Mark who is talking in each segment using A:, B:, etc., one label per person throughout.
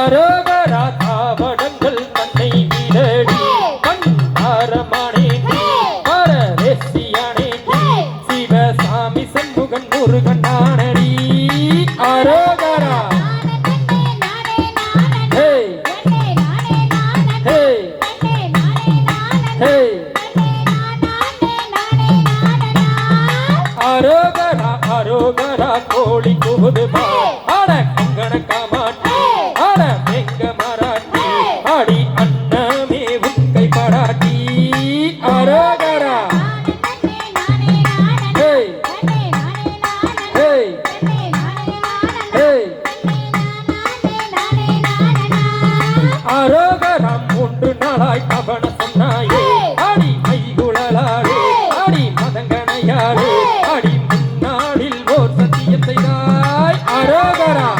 A: அரோகரா தாவடங்கள் தன்னை விடடி கண்டாரமானே பரதேசியானே சிவசாமி சண்முகன் முருகன் நானடி அரோகரா அரோகரா அரோகரா கோழி கூது ஆட கங்கண காமாட்டி ஆட வெங்க மராட்டி ஆடி அண்ணமே உக்கை படாட்டி அரோகரா அரோகரம் ஒன்று நாளாய் கபன சொன்னாயே ஆடி மைகுழலாடு ஆடி மதங்கனையாடு ஆடி முன்னாடில் ஓர் சத்தியம் செய்தாய் அரோகரா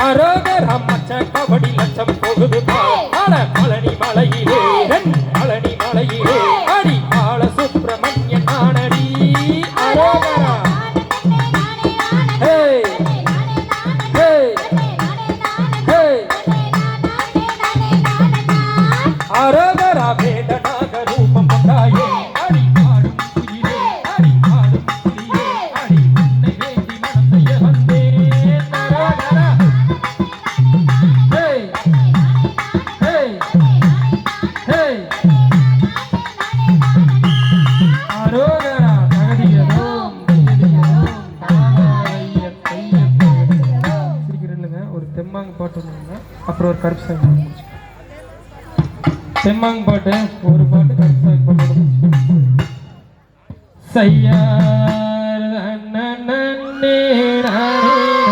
A: அரோகரம் மச்ச கபடி லட்சம் போகுது ஆட பழனி மலையிலே பழனி மலையிலே ஆடி ஆள சுப்பிரமணியன் நானடி அரோகரா அரோகரா வேதனாக ரூபம் கொண்டாயே அடி பாடும் குயிலே அடி பாடும் குயிலே அடி உன்னை வேண்டி மனம் செய்ய வந்தேன் அரோகரா அரோகரா தகதியதும் சீக்கிரம் ஒரு தெம்மாங்க பாட்டு அப்புறம் ஒரு கருப்பு சாமி செம்மாங்க பாட்டு ஒரு பாட்டு கருப்பு பாட்டு சையார் நன்னே
B: தானே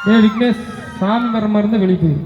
A: ஏ விக்னேஷ் சாமி வர மாதிரி இருந்தா வெளியே போயிரு